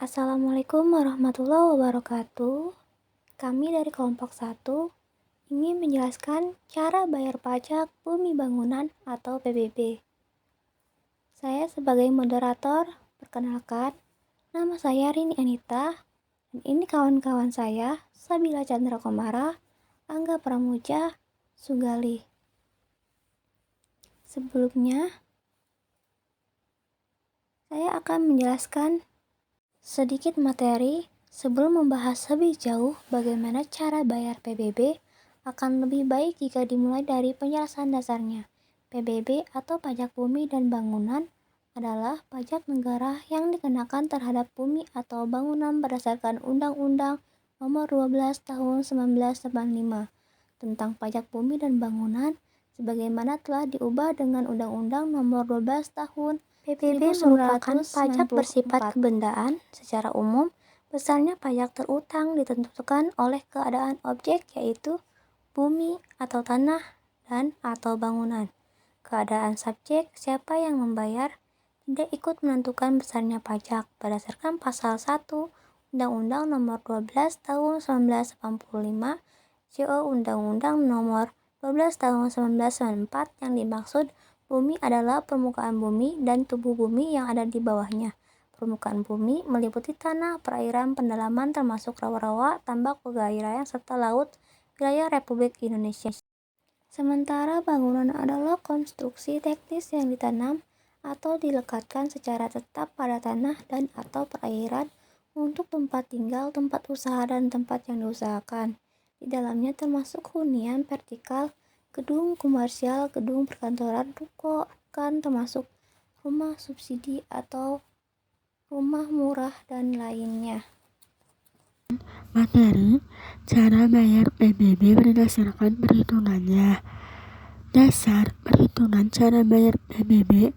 Assalamualaikum warahmatullahi wabarakatuh. Kami dari kelompok 1 ingin menjelaskan cara bayar pajak bumi bangunan atau PBB. Saya sebagai moderator, perkenalkan, nama saya Rini Anita, dan ini kawan-kawan saya, Sabila Chandra Komara, Angga Pramuja, Sugali. Sebelumnya, saya akan menjelaskan sedikit materi. Sebelum membahas lebih jauh bagaimana cara bayar PBB, akan lebih baik jika dimulai dari penjelasan dasarnya. PBB atau pajak bumi dan bangunan adalah pajak negara yang dikenakan terhadap bumi atau bangunan berdasarkan Undang-Undang Nomor 12 Tahun 1985 tentang pajak bumi dan bangunan, sebagaimana telah diubah dengan Undang-Undang Nomor 12 Tahun PBB merupakan pajak bersifat kebendaan secara umum. Besarnya pajak terutang ditentukan oleh keadaan objek, yaitu bumi atau tanah dan atau bangunan. Keadaan subjek, siapa yang membayar, tidak ikut menentukan besarnya pajak berdasarkan pasal 1 Undang-Undang Nomor 12 Tahun 1985 JO Undang-Undang Nomor 12 Tahun 1994 yang dimaksud bumi adalah permukaan bumi dan tubuh bumi yang ada di bawahnya. Permukaan bumi meliputi tanah, perairan, pendalaman termasuk rawa-rawa, tambak, pegairaan, serta laut wilayah Republik Indonesia. Sementara bangunan adalah konstruksi teknis yang ditanam atau dilekatkan secara tetap pada tanah dan atau perairan untuk tempat tinggal, tempat usaha, dan tempat yang diusahakan. Di dalamnya termasuk hunian vertikal, gedung komersial, gedung perkantoran, ruko, kan termasuk rumah subsidi atau rumah murah dan lainnya. Materi cara bayar PBB berdasarkan perhitungannya. Dasar perhitungan cara bayar PBB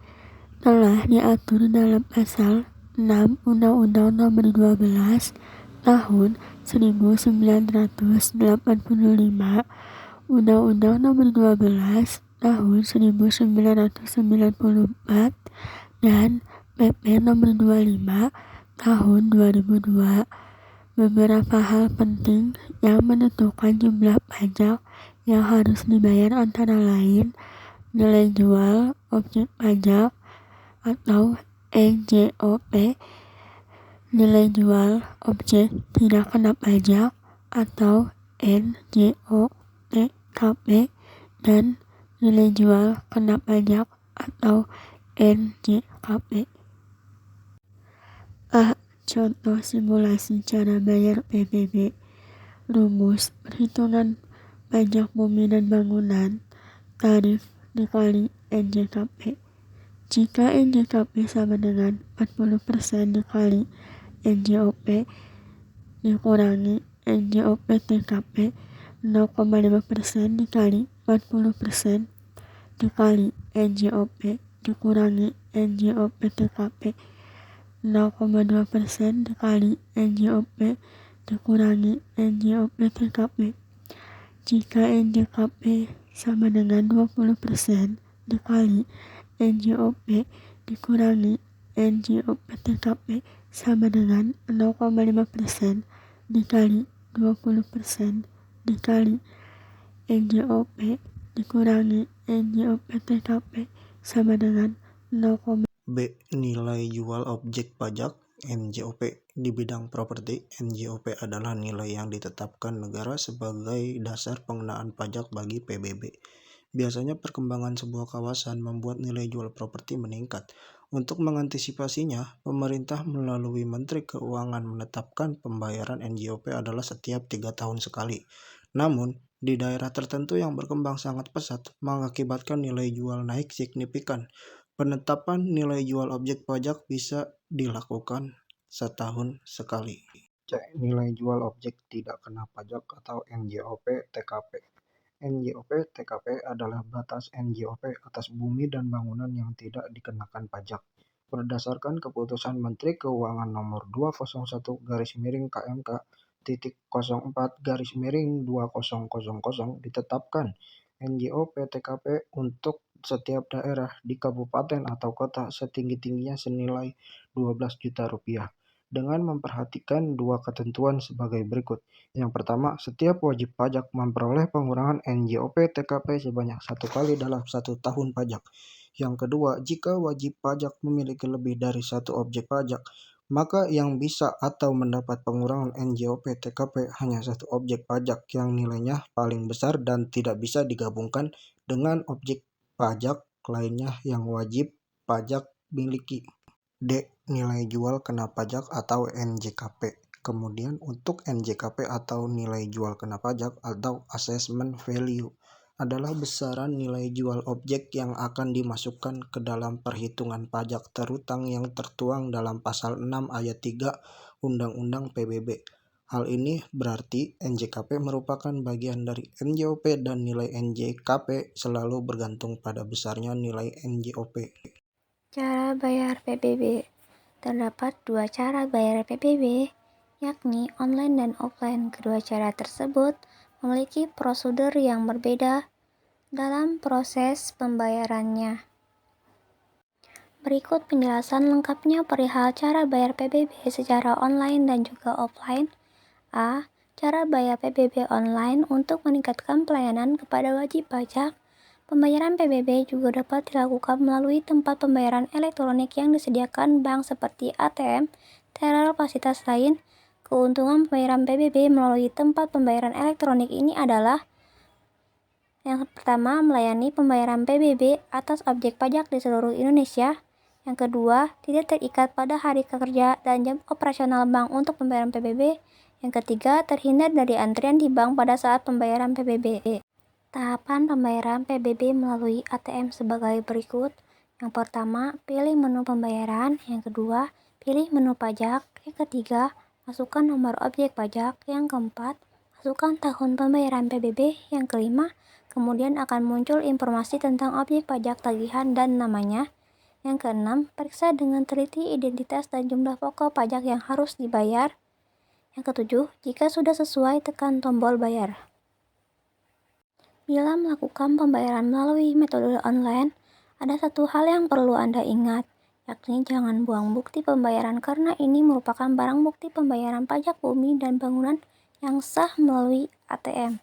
telah diatur dalam pasal 6 Undang-Undang Nomor 12 Tahun 1985, Undang-Undang Nomor 12 Tahun 1994, dan PP Nomor 25 Tahun 2002. Beberapa hal penting yang menentukan jumlah pajak yang harus dibayar antara lain nilai jual objek pajak atau NJOP, nilai jual objek tidak kena pajak atau NJOPKP, dan nilai jual kena pajak atau NJKP. Contoh simulasi cara bayar PBB. Rumus perhitungan pajak bumi dan bangunan, tarif dikali NJKP. Jika NJKP sama dengan 40% dikali NJOP dikurangi NJOP TKP, 0,5% dikali 40% dikali NJOP dikurangi NJOP TKP, 0,2% dikali NJOP dikurangi NJOP TKP. Jika NJKP sama dengan 20% dikali NJOP dikurangi NJOP TKP sama dengan 0,5% dikali 20% dikali NJOP dikurangi NJOP TKP sama dengan 0, B. Nilai jual objek pajak NJOP. Di bidang properti, NJOP adalah nilai yang ditetapkan negara sebagai dasar pengenaan pajak bagi PBB. Biasanya perkembangan sebuah kawasan membuat nilai jual properti meningkat. Untuk mengantisipasinya, pemerintah melalui Menteri Keuangan menetapkan pembayaran NJOP adalah setiap 3 tahun sekali. Namun, di daerah tertentu yang berkembang sangat pesat, mengakibatkan nilai jual naik signifikan. Penetapan nilai jual objek pajak bisa dilakukan setahun sekali. C. Nilai jual objek tidak kena pajak atau NJOP TKP. NJOP TKP adalah batas NJOP atas bumi dan bangunan yang tidak dikenakan pajak. Berdasarkan keputusan Menteri Keuangan Nomor 201-04-2000 ditetapkan NJOP TKP untuk setiap daerah di kabupaten atau kota setinggi-tingginya senilai Rp12 juta. dengan memperhatikan dua ketentuan sebagai berikut. Yang pertama, setiap wajib pajak memperoleh pengurangan NJOP TKP sebanyak 1 kali dalam 1 tahun pajak. Yang kedua, jika wajib pajak memiliki lebih dari 1 objek pajak, maka yang bisa atau mendapat pengurangan NJOP TKP hanya 1 objek pajak yang nilainya paling besar dan tidak bisa digabungkan dengan objek pajak lainnya yang wajib pajak miliki. D. Nilai jual kena pajak atau NJKP. Kemudian untuk NJKP atau nilai jual kena pajak atau assessment value adalah besaran nilai jual objek yang akan dimasukkan ke dalam perhitungan pajak terutang yang tertuang dalam pasal 6 ayat 3 Undang-Undang PBB. Hal ini berarti NJKP merupakan bagian dari NJOP dan nilai NJKP selalu bergantung pada besarnya nilai NJOP. Cara bayar PBB. Terdapat 2 cara bayar PBB, yakni online dan offline. Kedua cara tersebut memiliki prosedur yang berbeda dalam proses pembayarannya. Berikut penjelasan lengkapnya perihal cara bayar PBB secara online dan juga offline. A. Cara bayar PBB online untuk meningkatkan pelayanan kepada wajib pajak. Pembayaran PBB juga dapat dilakukan melalui tempat pembayaran elektronik yang disediakan bank seperti ATM, teller fasilitas lain. Keuntungan pembayaran PBB melalui tempat pembayaran elektronik ini adalah: yang pertama, melayani pembayaran PBB atas objek pajak di seluruh Indonesia. Yang kedua, tidak terikat pada hari kerja dan jam operasional bank untuk pembayaran PBB. Yang ketiga, terhindar dari antrian di bank pada saat pembayaran PBB. Tahapan pembayaran PBB melalui ATM sebagai berikut. Yang pertama, pilih menu pembayaran. Yang kedua, pilih menu pajak. Yang ketiga, masukkan nomor objek pajak. Yang keempat, masukkan tahun pembayaran PBB. Yang kelima, kemudian akan muncul informasi tentang objek pajak tagihan dan namanya. Yang keenam, periksa dengan teliti identitas dan jumlah pokok pajak yang harus dibayar. Yang ketujuh, jika sudah sesuai, tekan tombol bayar. Bila melakukan pembayaran melalui metode online, ada satu hal yang perlu Anda ingat, yakni jangan buang bukti pembayaran karena ini merupakan barang bukti pembayaran pajak bumi dan bangunan yang sah melalui ATM.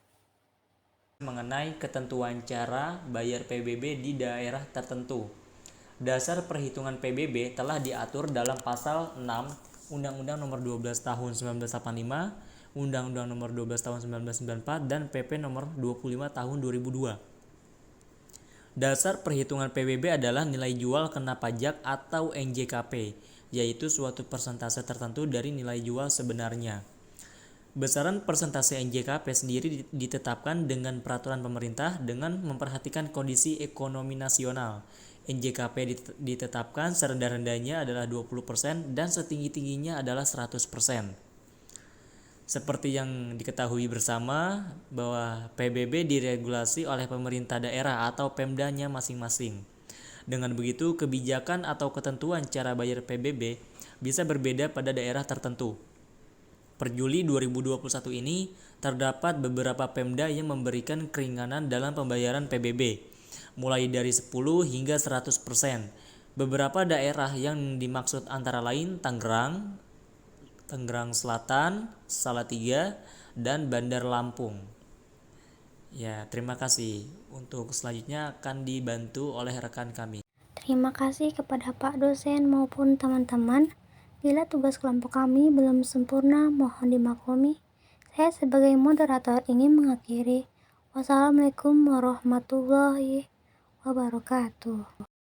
Mengenai ketentuan cara bayar PBB di daerah tertentu. Dasar perhitungan PBB telah diatur dalam pasal 6 Undang-Undang Nomor 12 Tahun 1985, Undang-Undang Nomor 12 Tahun 1994 dan PP Nomor 25 Tahun 2002. Dasar perhitungan PBB adalah nilai jual kena pajak atau NJKP, yaitu suatu persentase tertentu dari nilai jual sebenarnya. Besaran persentase NJKP sendiri ditetapkan dengan peraturan pemerintah dengan memperhatikan kondisi ekonomi nasional. NJKP ditetapkan serendah-rendahnya adalah 20% dan setinggi-tingginya adalah 100%. Seperti yang diketahui bersama bahwa PBB diregulasi oleh pemerintah daerah atau Pemdanya masing-masing. Dengan begitu, kebijakan atau ketentuan cara bayar PBB bisa berbeda pada daerah tertentu. Per Juli 2021 ini, terdapat beberapa Pemda yang memberikan keringanan dalam pembayaran PBB, mulai dari 10 hingga 100%. Beberapa daerah yang dimaksud antara lain Tangerang Selatan, Salatiga, dan Bandar Lampung. Ya, terima kasih. Untuk selanjutnya akan dibantu oleh rekan kami. Terima kasih kepada Pak dosen maupun teman-teman. Bila tugas kelompok kami belum sempurna, mohon dimaklumi. Saya sebagai moderator ingin mengakhiri. Wassalamualaikum warahmatullahi wabarakatuh.